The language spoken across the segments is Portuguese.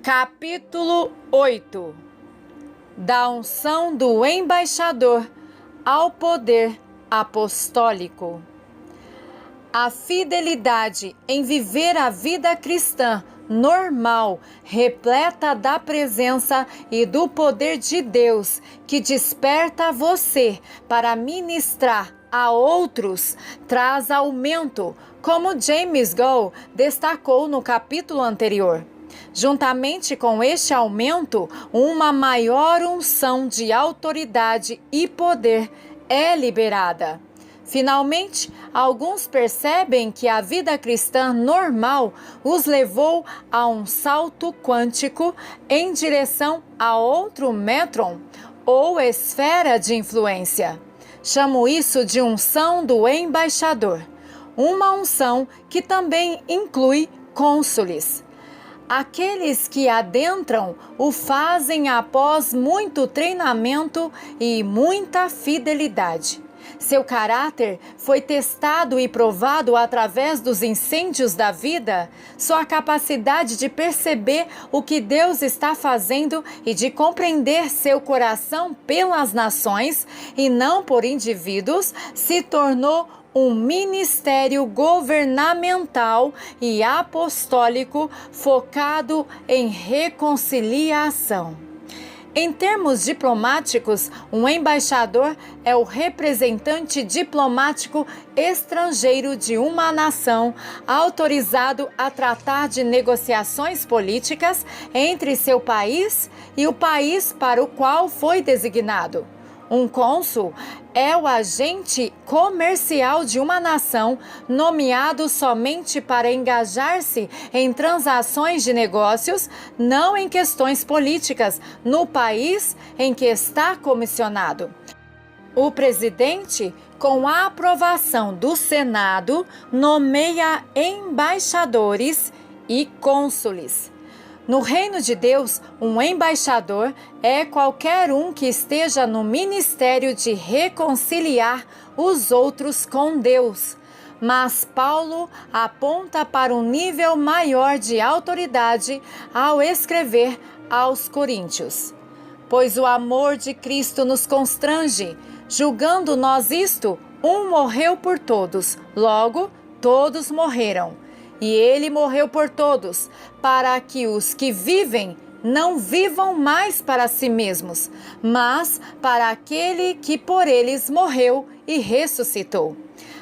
Capítulo 8 da unção do embaixador ao poder apostólico. A fidelidade em viver a vida cristã normal, repleta da presença e do poder de Deus, que desperta você para ministrar a outros, traz aumento, como James Goll destacou no capítulo anterior. Juntamente com este aumento, uma maior unção de autoridade e poder é liberada. Finalmente, alguns percebem que a vida cristã normal os levou a um salto quântico em direção a outro métron ou esfera de influência. Chamo isso de unção do embaixador, uma unção que também inclui cônsules. Aqueles que adentram o fazem após muito treinamento e muita fidelidade. Seu caráter foi testado e provado através dos incêndios da vida. Sua capacidade de perceber o que Deus está fazendo e de compreender seu coração pelas nações e não por indivíduos se tornou um ministério governamental e apostólico focado em reconciliação. Em termos diplomáticos, um embaixador é o representante diplomático estrangeiro de uma nação autorizado a tratar de negociações políticas entre seu país e o país para o qual foi designado. Um cônsul é o agente comercial de uma nação nomeado somente para engajar-se em transações de negócios, não em questões políticas, no país em que está comissionado. O presidente, com a aprovação do Senado, nomeia embaixadores e cônsules. No reino de Deus, um embaixador é qualquer um que esteja no ministério de reconciliar os outros com Deus. Mas Paulo aponta para um nível maior de autoridade ao escrever aos Coríntios. Pois o amor de Cristo nos constrange, julgando nós isto, um morreu por todos, logo todos morreram. E ele morreu por todos, para que os que vivem não vivam mais para si mesmos, mas para aquele que por eles morreu e ressuscitou.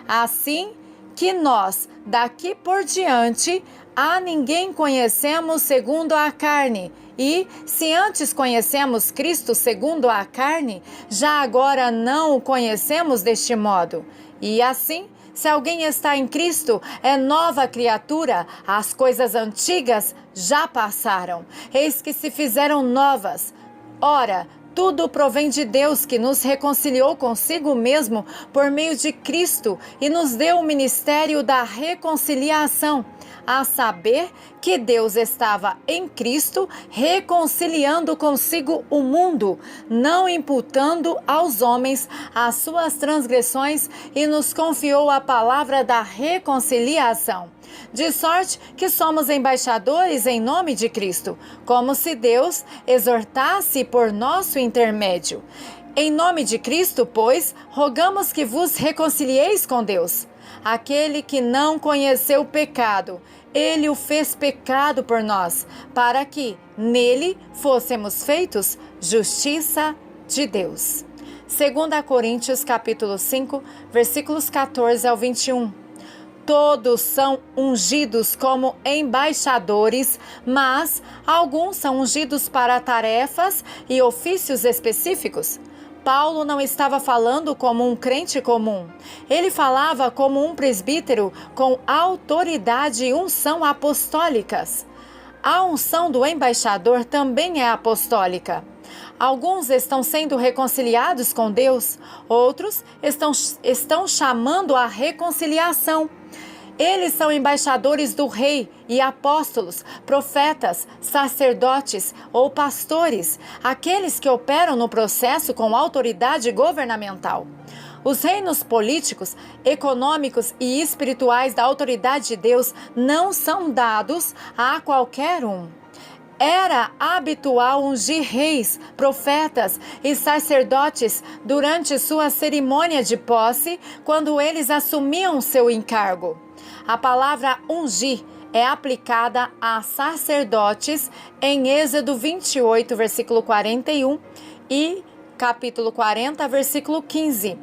Assim que nós, daqui por diante, a ninguém conhecemos segundo a carne, e, se antes conhecemos Cristo segundo a carne, já agora não o conhecemos deste modo. E assim, se alguém está em Cristo, é nova criatura, as coisas antigas já passaram, eis que se fizeram novas. Ora, tudo provém de Deus, que nos reconciliou consigo mesmo por meio de Cristo e nos deu o ministério da reconciliação, a saber que Deus estava em Cristo reconciliando consigo o mundo, não imputando aos homens as suas transgressões, e nos confiou a palavra da reconciliação. De sorte que somos embaixadores em nome de Cristo, como se Deus exortasse por nosso intermédio. Em nome de Cristo, pois, rogamos que vos reconcilieis com Deus. Aquele que não conheceu o pecado, ele o fez pecado por nós, para que nele fôssemos feitos justiça de Deus. 2 Coríntios capítulo 5, versículos 14 ao 21. Todos são ungidos como embaixadores, mas alguns são ungidos para tarefas e ofícios específicos. Paulo não estava falando como um crente comum. Ele falava como um presbítero com autoridade e unção apostólicas. A unção do embaixador também é apostólica. Alguns estão sendo reconciliados com Deus, outros estão chamando a reconciliação. Eles são embaixadores do rei e apóstolos, profetas, sacerdotes ou pastores, aqueles que operam no processo com autoridade governamental. Os reinos políticos, econômicos e espirituais da autoridade de Deus não são dados a qualquer um. Era habitual ungir reis, profetas e sacerdotes durante sua cerimônia de posse, quando eles assumiam seu encargo. A palavra ungir é aplicada a sacerdotes em Êxodo 28, versículo 41 e capítulo 40, versículo 15.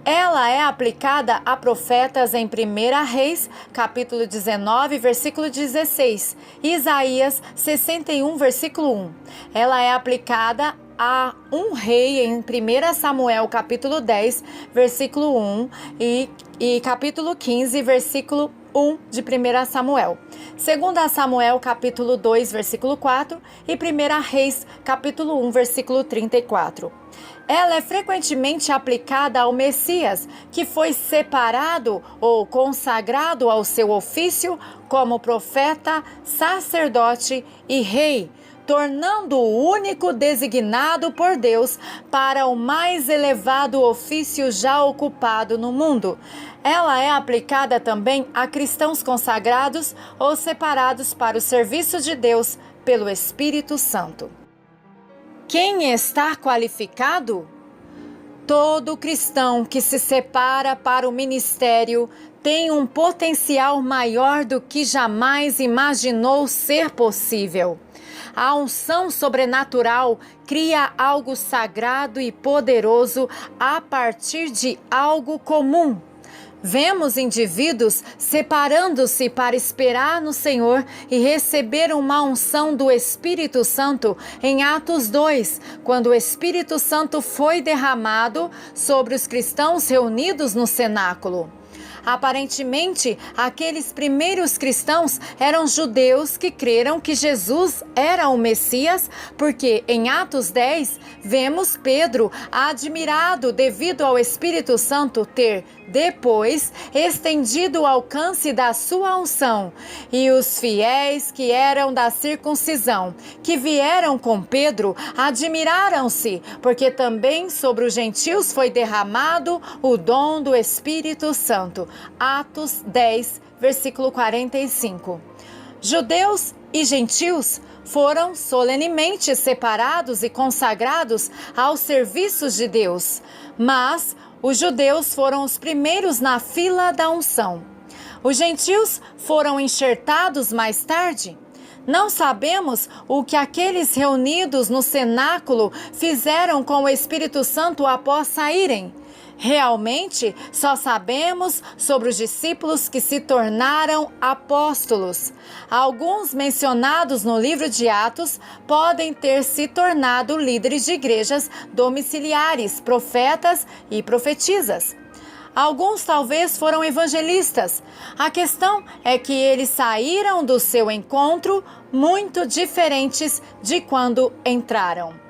Ela é aplicada a profetas em 1 Reis, capítulo 19, versículo 16, e Isaías 61, versículo 1. Ela é aplicada a um rei em 1 Samuel, capítulo 10, versículo 1 e capítulo 15, versículo 1 de 1 Samuel. 2 Samuel, capítulo 2, versículo 4 e 1 Reis, capítulo 1, versículo 34. Ela é frequentemente aplicada ao Messias, que foi separado ou consagrado ao seu ofício como profeta, sacerdote e rei, tornando o único designado por Deus para o mais elevado ofício já ocupado no mundo. Ela é aplicada também a cristãos consagrados ou separados para o serviço de Deus pelo Espírito Santo. Quem está qualificado? Todo cristão que se separa para o ministério tem um potencial maior do que jamais imaginou ser possível. A unção sobrenatural cria algo sagrado e poderoso a partir de algo comum. Vemos indivíduos separando-se para esperar no Senhor e receber uma unção do Espírito Santo em Atos 2, quando o Espírito Santo foi derramado sobre os cristãos reunidos no cenáculo. Aparentemente, aqueles primeiros cristãos eram judeus que creram que Jesus era o Messias, porque em Atos 10 vemos Pedro admirado devido ao Espírito Santo ter depois estendido o alcance da sua unção, e os fiéis que eram da circuncisão, que vieram com Pedro, admiraram-se, porque também sobre os gentios foi derramado o dom do Espírito Santo. Atos 10, versículo 45. Judeus e gentios foram solenemente separados e consagrados aos serviços de Deus, mas os judeus foram os primeiros na fila da unção. Os gentios foram enxertados mais tarde. Não sabemos o que aqueles reunidos no cenáculo fizeram com o Espírito Santo após saírem. Realmente, só sabemos sobre os discípulos que se tornaram apóstolos. Alguns mencionados no livro de Atos podem ter se tornado líderes de igrejas domiciliares, profetas e profetisas. Alguns talvez foram evangelistas. A questão é que eles saíram do seu encontro muito diferentes de quando entraram.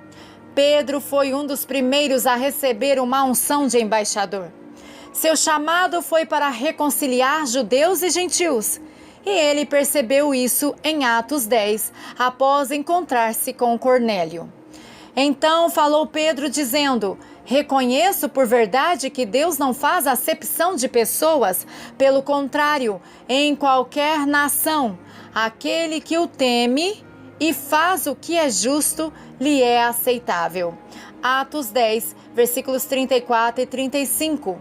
Pedro foi um dos primeiros a receber uma unção de embaixador. Seu chamado foi para reconciliar judeus e gentios, e ele percebeu isso em Atos 10, após encontrar-se com Cornélio. Então falou Pedro dizendo: reconheço por verdade que Deus não faz acepção de pessoas, pelo contrário, em qualquer nação, aquele que o teme e faz o que é justo, lhe é aceitável. Atos 10, versículos 34 e 35.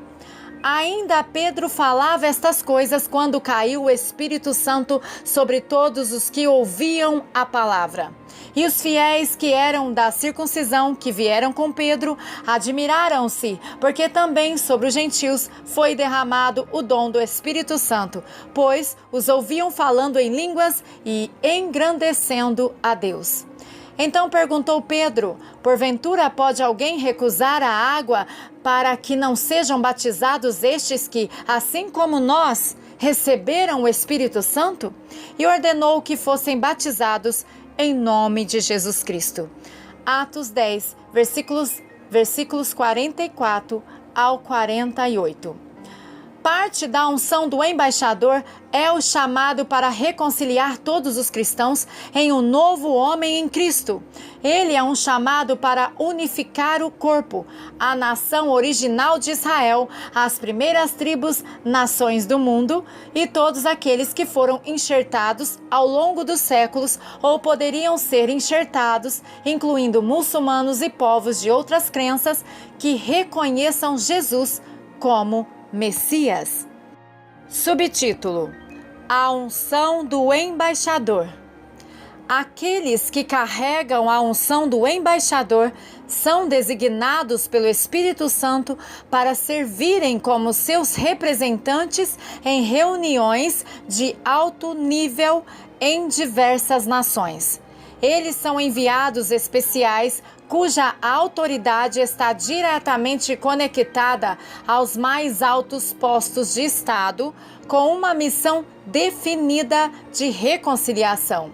Ainda Pedro falava estas coisas quando caiu o Espírito Santo sobre todos os que ouviam a palavra. E os fiéis que eram da circuncisão, que vieram com Pedro, admiraram-se, porque também sobre os gentios foi derramado o dom do Espírito Santo, pois os ouviam falando em línguas e engrandecendo a Deus. Então perguntou Pedro: porventura pode alguém recusar a água para que não sejam batizados estes que, assim como nós, receberam o Espírito Santo? E ordenou que fossem batizados em nome de Jesus Cristo. Atos 10, versículos 44 ao 48. Parte da unção do embaixador é o chamado para reconciliar todos os cristãos em um novo homem em Cristo. Ele é um chamado para unificar o corpo, a nação original de Israel, as primeiras tribos, nações do mundo e todos aqueles que foram enxertados ao longo dos séculos ou poderiam ser enxertados, incluindo muçulmanos e povos de outras crenças que reconheçam Jesus como Messias. Subtítulo: A unção do embaixador. Aqueles que carregam a unção do embaixador são designados pelo Espírito Santo para servirem como seus representantes em reuniões de alto nível em diversas nações. Eles são enviados especiais cuja autoridade está diretamente conectada aos mais altos postos de Estado, com uma missão definida de reconciliação.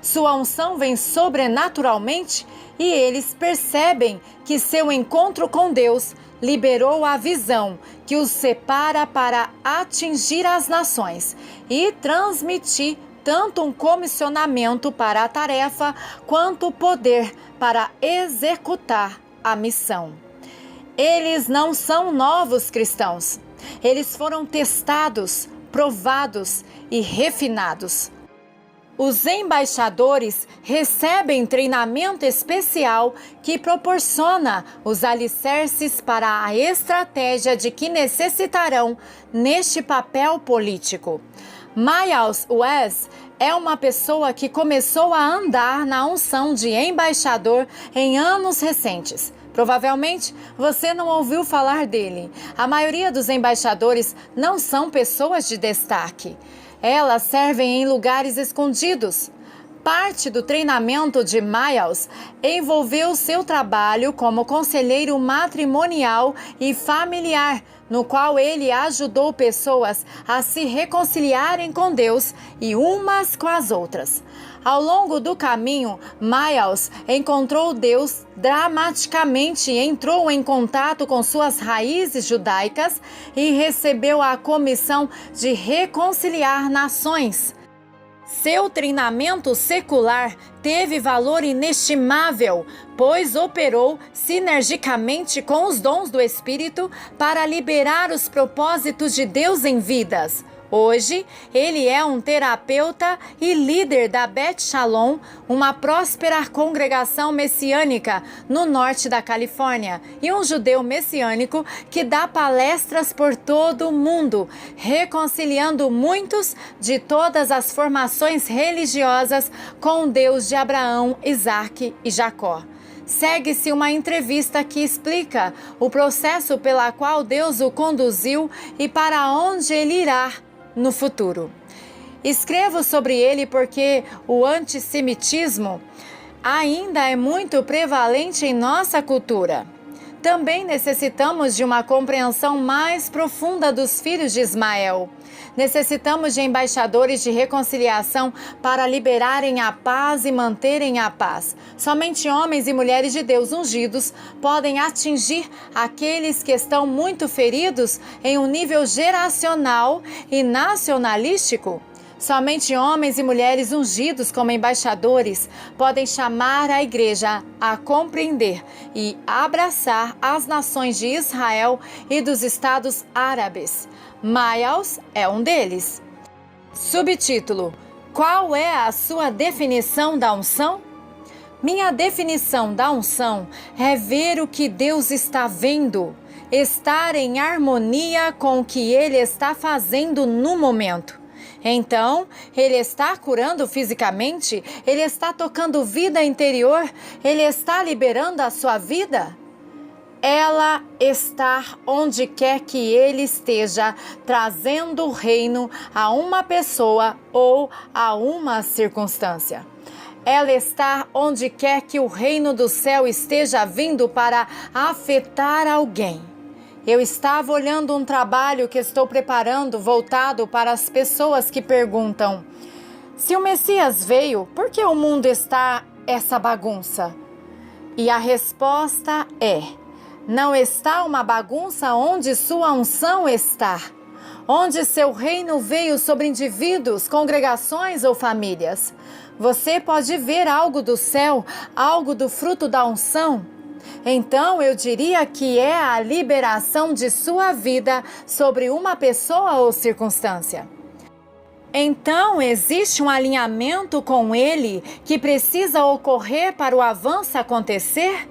Sua unção vem sobrenaturalmente e eles percebem que seu encontro com Deus liberou a visão que os separa para atingir as nações e transmitir tanto um comissionamento para a tarefa quanto o poder para executar a missão. Eles não são novos cristãos. Eles foram testados, provados e refinados. Os embaixadores recebem treinamento especial que proporciona os alicerces para a estratégia de que necessitarão neste papel político. Miles West é uma pessoa que começou a andar na unção de embaixador em anos recentes. Provavelmente você não ouviu falar dele. A maioria dos embaixadores não são pessoas de destaque. Elas servem em lugares escondidos. Parte do treinamento de Miles envolveu seu trabalho como conselheiro matrimonial e familiar, no qual ele ajudou pessoas a se reconciliarem com Deus e umas com as outras. Ao longo do caminho, Miles encontrou Deus dramaticamente, entrou em contato com suas raízes judaicas e recebeu a comissão de reconciliar nações. Seu treinamento secular teve valor inestimável, pois operou sinergicamente com os dons do Espírito para liberar os propósitos de Deus em vidas. Hoje, ele é um terapeuta e líder da Beth Shalom, uma próspera congregação messiânica no norte da Califórnia, e um judeu messiânico que dá palestras por todo o mundo, reconciliando muitos de todas as formações religiosas com o Deus de Abraão, Isaque e Jacó. Segue-se uma entrevista que explica o processo pela qual Deus o conduziu e para onde ele irá no futuro. Escrevo sobre ele porque o antissemitismo ainda é muito prevalente em nossa cultura. Também necessitamos de uma compreensão mais profunda dos filhos de Ismael. Necessitamos de embaixadores de reconciliação para liberarem a paz e manterem a paz. Somente homens e mulheres de Deus ungidos podem atingir aqueles que estão muito feridos em um nível geracional e nacionalístico. Somente homens e mulheres ungidos como embaixadores podem chamar a igreja a compreender e abraçar as nações de Israel e dos estados árabes. Miles é um deles. Subtítulo: Qual é a sua definição da unção? Minha definição da unção é ver o que Deus está vendo, estar em harmonia com o que Ele está fazendo no momento. Então, Ele está curando fisicamente? Ele está tocando vida interior? Ele está liberando a sua vida? Ela está onde quer que Ele esteja, trazendo o reino a uma pessoa ou a uma circunstância. Ela está onde quer que o reino do céu esteja vindo para afetar alguém. Eu estava olhando um trabalho que estou preparando voltado para as pessoas que perguntam: se o Messias veio, por que o mundo está essa bagunça? E a resposta é: não está uma bagunça onde sua unção está. onde seu reino veio sobre indivíduos, congregações ou famílias. Você pode ver algo do céu, algo do fruto da unção? Então eu diria que é a liberação de sua vida sobre uma pessoa ou circunstância. Então existe um alinhamento com ele que precisa ocorrer para o avanço acontecer?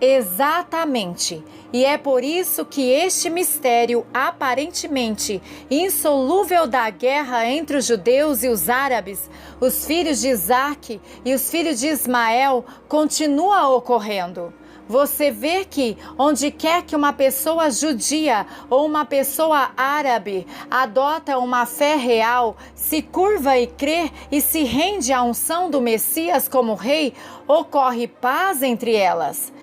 Exatamente. E é por isso que este mistério aparentemente insolúvel da guerra entre os judeus e os árabes, os filhos de Isaac e os filhos de Ismael, continua ocorrendo. Você vê que onde quer que uma pessoa judia ou uma pessoa árabe adota uma fé real, se curva e crê e se rende à unção do Messias como rei, ocorre paz entre elas.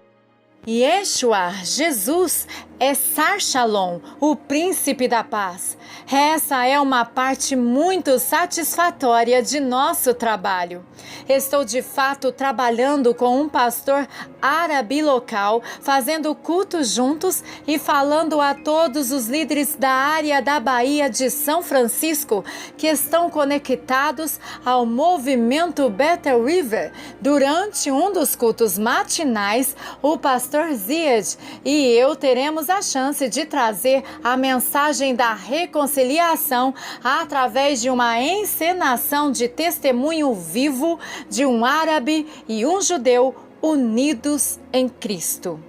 Yeshua, Jesus, é Sar Shalom, o príncipe da paz. Essa é uma parte muito satisfatória de nosso trabalho. Estou de fato trabalhando com um pastor árabe local, fazendo cultos juntos e falando a todos os líderes da área da Baía de São Francisco que estão conectados ao movimento Better River. Durante um dos cultos matinais, o pastor Ziad e eu teremos a chance de trazer a mensagem da reconciliação através de uma encenação de testemunho vivo de um árabe e um judeu unidos em Cristo.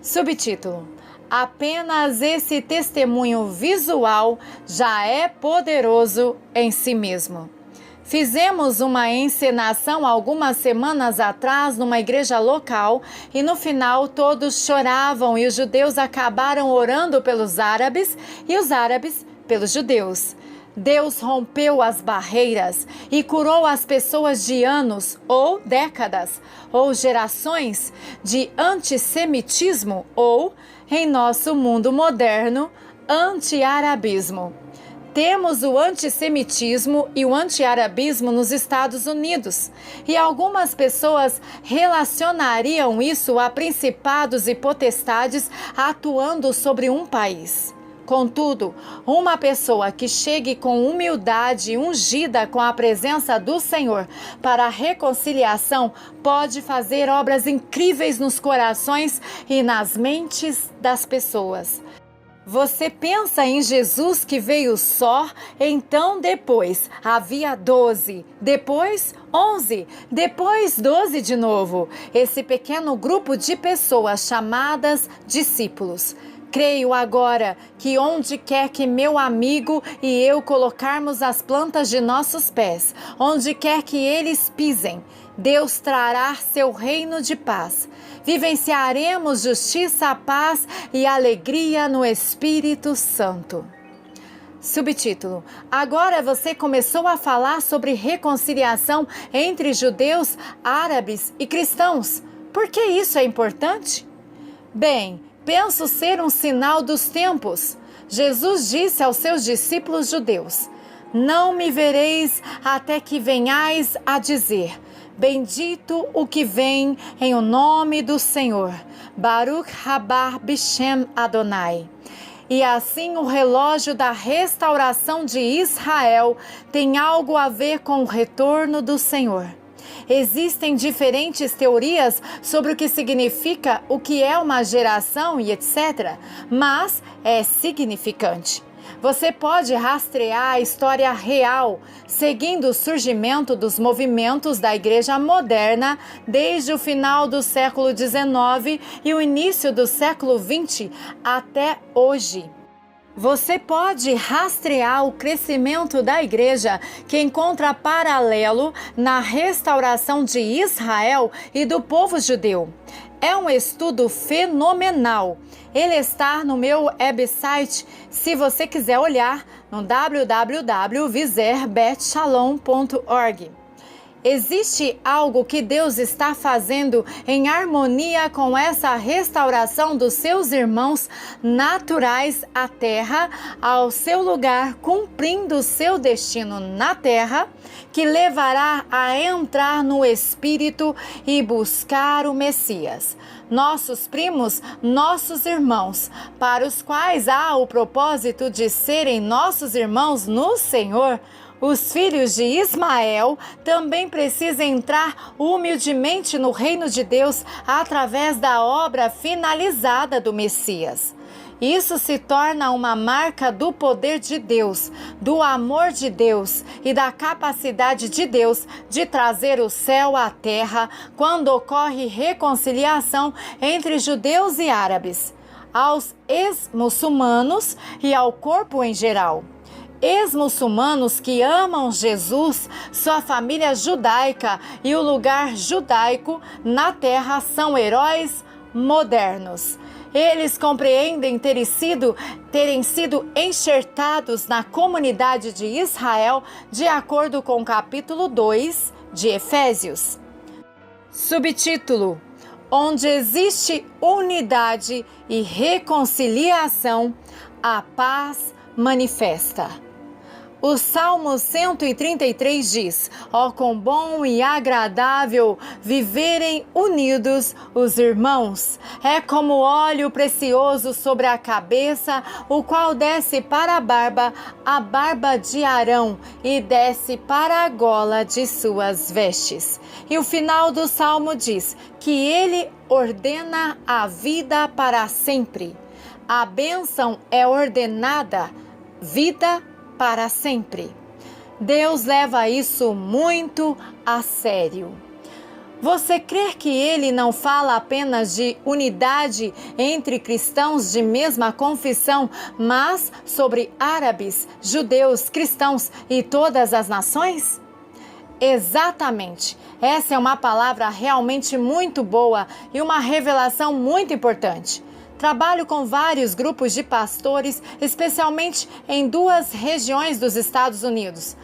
Subtítulo: apenas esse testemunho visual já é poderoso em si mesmo. Fizemos uma encenação algumas semanas atrás numa igreja local e no final todos choravam e os judeus acabaram orando pelos árabes e os árabes pelos judeus. Deus rompeu as barreiras e curou as pessoas de anos ou décadas ou gerações de antissemitismo ou, em nosso mundo moderno, anti-arabismo. Temos o antissemitismo e o anti-arabismo nos Estados Unidos, e algumas pessoas relacionariam isso a principados e potestades atuando sobre um país. Contudo, uma pessoa que chegue com humildade ungida com a presença do Senhor para a reconciliação pode fazer obras incríveis nos corações e nas mentes das pessoas. Você pensa em Jesus que veio só, então depois havia 12, depois 11, depois 12 de novo. Esse pequeno grupo de pessoas chamadas discípulos. Creio agora que onde quer que meu amigo e eu colocarmos as plantas de nossos pés, onde quer que eles pisem, Deus trará seu reino de paz. Vivenciaremos justiça, paz e alegria no Espírito Santo. Subtítulo: agora você começou a falar sobre reconciliação entre judeus, árabes e cristãos. Por que isso é importante? Bem, penso ser um sinal dos tempos. Jesus disse aos seus discípulos judeus: não me vereis até que venhais a dizer: bendito o que vem em o nome do Senhor. Baruch haba Bishem Adonai. E assim o relógio da restauração de Israel tem algo a ver com o retorno do Senhor. Existem diferentes teorias sobre o que significa, o que é uma geração e etc., mas é significante. Você pode rastrear a história real, seguindo o surgimento dos movimentos da Igreja moderna desde o final do século XIX e o início do século XX até hoje. Você pode rastrear o crescimento da igreja que encontra paralelo na restauração de Israel e do povo judeu. É um estudo fenomenal. Ele está no meu website, se você quiser olhar, no www.vizerbetshalom.org. Existe algo que Deus está fazendo em harmonia com essa restauração dos seus irmãos naturais à terra, ao seu lugar, cumprindo o seu destino na terra, que levará a entrar no Espírito e buscar o Messias. Nossos primos, nossos irmãos, para os quais há o propósito de serem nossos irmãos no Senhor, os filhos de Ismael também precisam entrar humildemente no reino de Deus através da obra finalizada do Messias. Isso se torna uma marca do poder de Deus, do amor de Deus e da capacidade de Deus de trazer o céu à terra quando ocorre reconciliação entre judeus e árabes, aos ex-muçulmanos e ao corpo em geral. Ex-muçulmanos que amam Jesus, sua família judaica e o lugar judaico na terra são heróis modernos. Eles compreendem terem sido enxertados na comunidade de Israel, de acordo com o capítulo 2 de Efésios. Subtítulo: Onde existe unidade e reconciliação, a paz manifesta. O Salmo 133 diz: ó, quão bom e agradável viverem unidos os irmãos. É como óleo precioso sobre a cabeça, o qual desce para a barba de Arão, e desce para a gola de suas vestes. E o final do Salmo diz que ele ordena a vida para sempre. A bênção é ordenada, vida para sempre. Deus leva isso muito a sério. Você crê que ele não fala apenas de unidade entre cristãos de mesma confissão, mas sobre árabes, judeus, cristãos e todas as nações? Exatamente. Essa é uma palavra realmente muito boa e uma revelação muito importante. Trabalho com vários grupos de pastores, especialmente em 2 regiões dos Estados Unidos.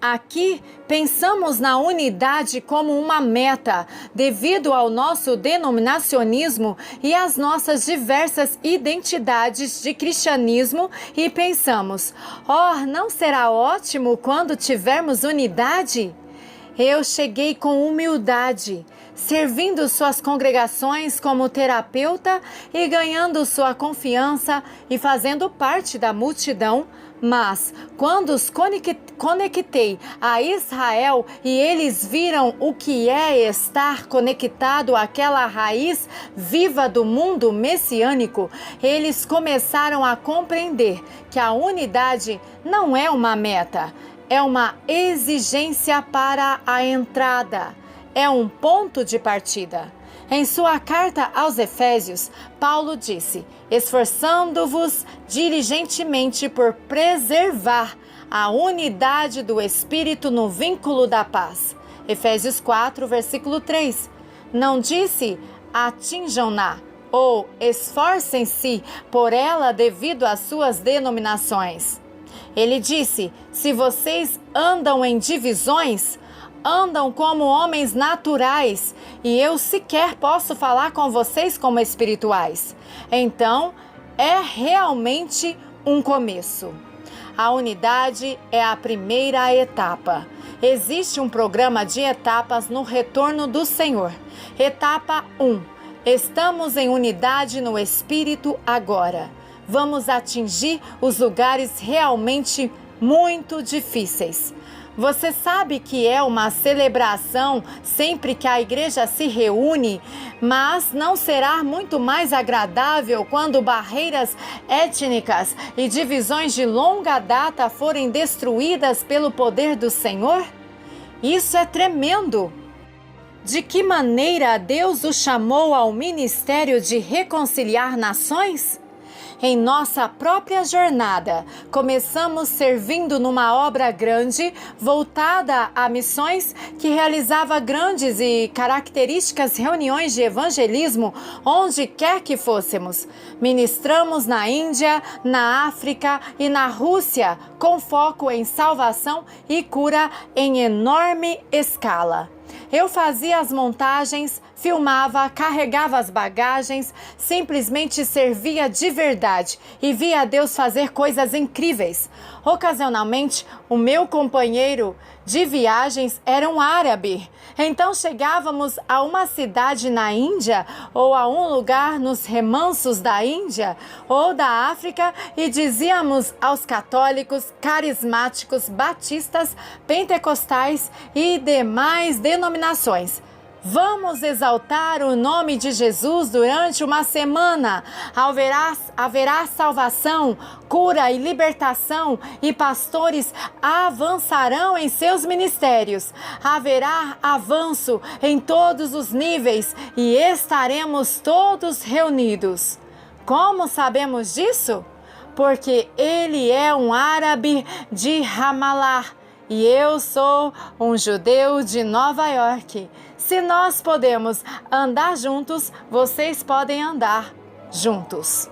Aqui, pensamos na unidade como uma meta, devido ao nosso denominacionismo e às nossas diversas identidades de cristianismo, e pensamos: não será ótimo quando tivermos unidade? Eu cheguei com humildade, servindo suas congregações como terapeuta e ganhando sua confiança e fazendo parte da multidão. Mas, quando os conectei a Israel e eles viram o que é estar conectado àquela raiz viva do mundo messiânico, eles começaram a compreender que a unidade não é uma meta, é uma exigência para a entrada, é um ponto de partida. Em sua carta aos Efésios, Paulo disse: esforçando-vos diligentemente por preservar a unidade do Espírito no vínculo da paz. Efésios 4, versículo 3. Não disse: atinjam-na ou esforcem-se por ela devido às suas denominações. Ele disse: se vocês andam em divisões, andam como homens naturais, e eu sequer posso falar com vocês como espirituais. Então, é realmente um começo. A unidade é a primeira etapa. Existe um programa de etapas no retorno do Senhor. Etapa 1. Estamos em unidade no Espírito agora. Vamos atingir os lugares realmente muito difíceis. Você sabe que é uma celebração sempre que a igreja se reúne, mas não será muito mais agradável quando barreiras étnicas e divisões de longa data forem destruídas pelo poder do Senhor? Isso é tremendo! De que maneira Deus o chamou ao ministério de reconciliar nações? Em nossa própria jornada, começamos servindo numa obra grande, voltada a missões, que realizava grandes e características reuniões de evangelismo onde quer que fôssemos. Ministramos na Índia, na África e na Rússia, com foco em salvação e cura em enorme escala. Eu fazia as montagens, filmava, carregava as bagagens, simplesmente servia de verdade e via Deus fazer coisas incríveis. Ocasionalmente, o meu companheiro de viagens era um árabe. Então chegávamos a uma cidade na Índia ou a um lugar nos remansos da Índia ou da África e dizíamos aos católicos, carismáticos, batistas, pentecostais e demais denominações: vamos exaltar o nome de Jesus durante uma semana. Haverá salvação, cura e libertação, e pastores avançarão em seus ministérios. Haverá avanço em todos os níveis e estaremos todos reunidos. Como sabemos disso? Porque ele é um árabe de Ramallah e eu sou um judeu de Nova York. Se nós podemos andar juntos, vocês podem andar juntos.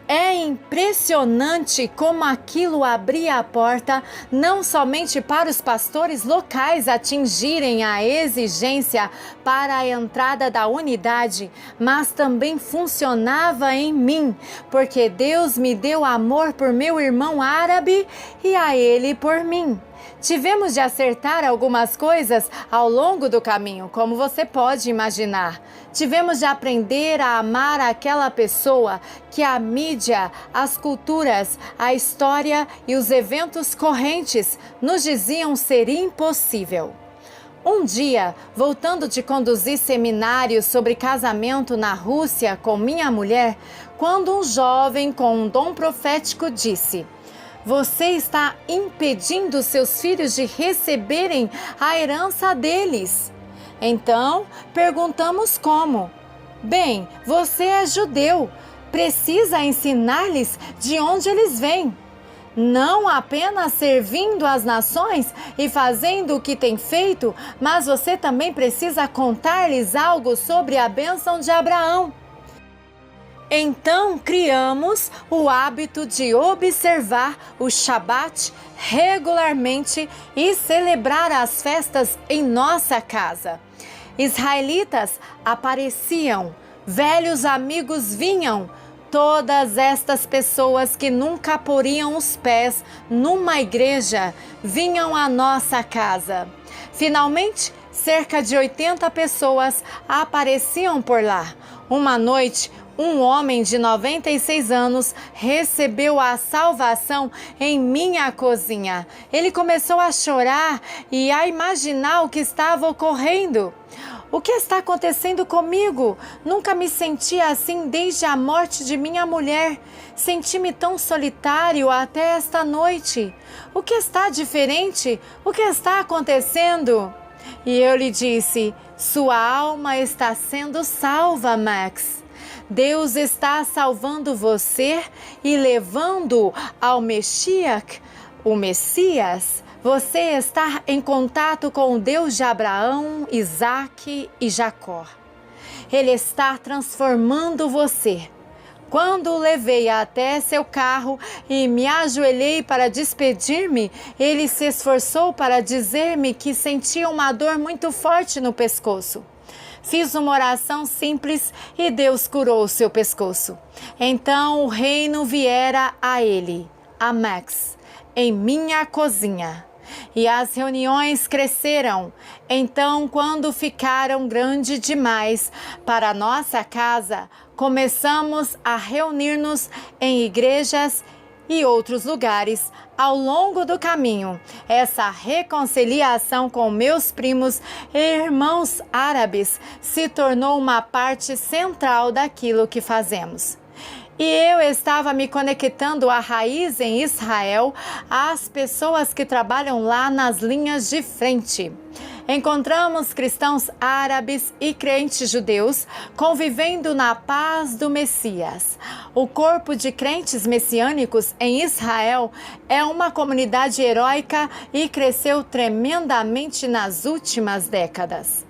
É impressionante como aquilo abria a porta não somente para os pastores locais atingirem a exigência para a entrada da unidade, mas também funcionava em mim, porque Deus me deu amor por meu irmão árabe e a ele por mim. Tivemos de acertar algumas coisas ao longo do caminho, como você pode imaginar. Tivemos de aprender a amar aquela pessoa que a mídia, as culturas, a história e os eventos correntes nos diziam ser impossível. Um dia, voltando de conduzir seminários sobre casamento na Rússia com minha mulher, quando um jovem com um dom profético disse: você está impedindo seus filhos de receberem a herança deles. Então, perguntamos como. Bem, você é judeu. Precisa ensinar-lhes de onde eles vêm. Não apenas servindo as nações e fazendo o que tem feito, mas você também precisa contar-lhes algo sobre a bênção de Abraão. Então criamos o hábito de observar o Shabat regularmente e celebrar as festas em nossa casa. Israelitas apareciam, velhos amigos vinham, todas estas pessoas que nunca poriam os pés numa igreja vinham à nossa casa. Finalmente, cerca de 80 pessoas apareciam por lá. Uma noite, um homem de 96 anos recebeu a salvação em minha cozinha. Ele começou a chorar e a imaginar o que estava ocorrendo. O que está acontecendo comigo? Nunca me senti assim desde a morte de minha mulher. Senti-me tão solitário até esta noite. O que está diferente? O que está acontecendo? E eu lhe disse: sua alma está sendo salva, Max. Deus está salvando você e levando ao Meshiach, o Messias. Você está em contato com o Deus de Abraão, Isaque e Jacó. Ele está transformando você. Quando o levei até seu carro e me ajoelhei para despedir-me, ele se esforçou para dizer-me que sentia uma dor muito forte no pescoço. Fiz uma oração simples e Deus curou o seu pescoço. Então o reino viera a ele, a Max, em minha cozinha. E as reuniões cresceram. Então, quando ficaram grandes demais para nossa casa, começamos a reunir-nos em igrejas e outros lugares ao longo do caminho. Essa reconciliação com meus primos e irmãos árabes se tornou uma parte central daquilo que fazemos. E eu estava me conectando à raiz em Israel, às pessoas que trabalham lá nas linhas de frente. encontramos cristãos árabes e crentes judeus convivendo na paz do Messias. O corpo de crentes messiânicos em Israel é uma comunidade heróica e cresceu tremendamente nas últimas décadas.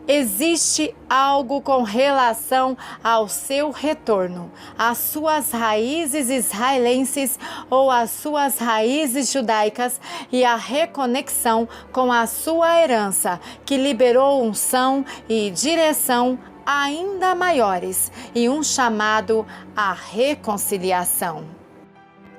Existe algo com relação ao seu retorno, às suas raízes israelenses ou às suas raízes judaicas e a reconexão com a sua herança, que liberou unção e direção ainda maiores e um chamado à reconciliação.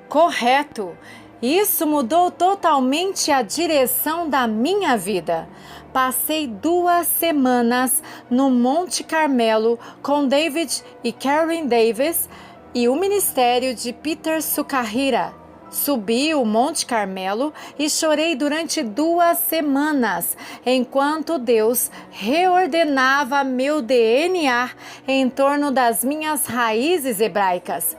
Correto! Isso mudou totalmente a direção da minha vida. Passei 2 semanas no Monte Carmelo com David e Karen Davis e o ministério de Peter Sukahira. Subi o Monte Carmelo e chorei durante 2 semanas, enquanto Deus reordenava meu DNA em torno das minhas raízes hebraicas.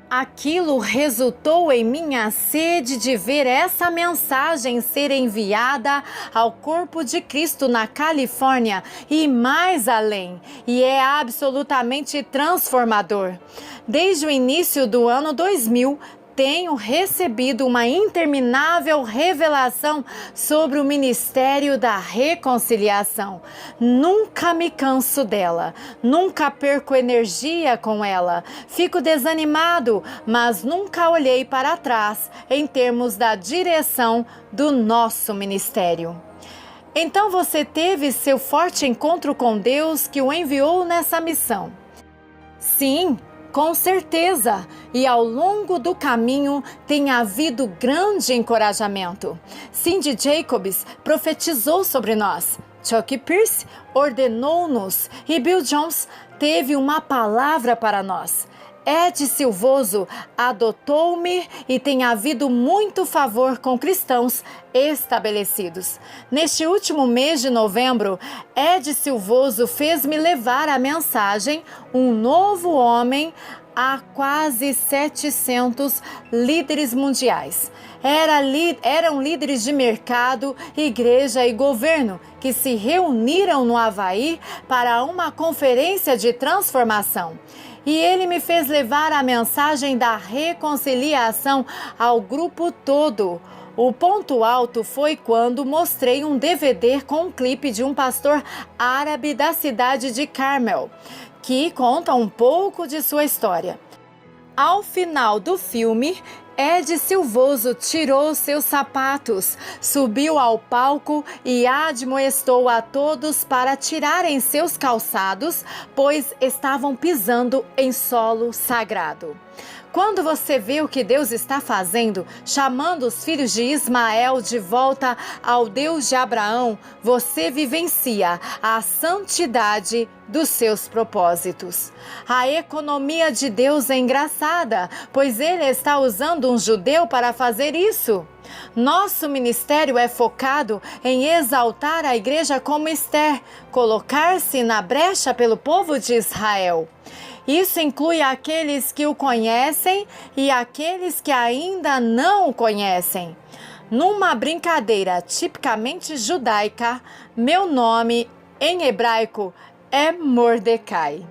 Aquilo resultou em minha sede de ver essa mensagem ser enviada ao corpo de Cristo na Califórnia e mais além, e é absolutamente transformador. Desde o início do ano 2000, tenho recebido uma interminável revelação sobre o ministério da reconciliação. Nunca me canso dela, nunca perco energia com ela. Fico desanimado, mas nunca olhei para trás em termos da direção do nosso ministério. Então você teve seu forte encontro com Deus que o enviou nessa missão? Sim, com certeza, e ao longo do caminho tem havido grande encorajamento. Cindy Jacobs profetizou sobre nós, Chuck Pierce ordenou-nos e Bill Jones teve uma palavra para nós. Ed Silvoso adotou-me e tem havido muito favor com cristãos estabelecidos. Neste último mês de novembro, Ed Silvoso fez-me levar a mensagem Um Novo Homem a quase 700 líderes mundiais. Eram líderes de mercado, igreja e governo que se reuniram no Havaí para uma conferência de transformação. E ele me fez levar a mensagem da reconciliação ao grupo todo. O ponto alto foi quando mostrei um DVD com um clipe de um pastor árabe da cidade de Carmel, que conta um pouco de sua história. Ao final do filme, Ed Silvoso tirou seus sapatos, subiu ao palco e admoestou a todos para tirarem seus calçados, pois estavam pisando em solo sagrado. Quando você vê o que Deus está fazendo, chamando os filhos de Ismael de volta ao Deus de Abraão, você vivencia a santidade dos seus propósitos. A economia de Deus é engraçada, pois Ele está usando um judeu para fazer isso. Nosso ministério é focado em exaltar a igreja como Esther, colocar-se na brecha pelo povo de Israel. Isso inclui aqueles que o conhecem e aqueles que ainda não o conhecem. Numa brincadeira tipicamente judaica, meu nome em hebraico é Mordecai.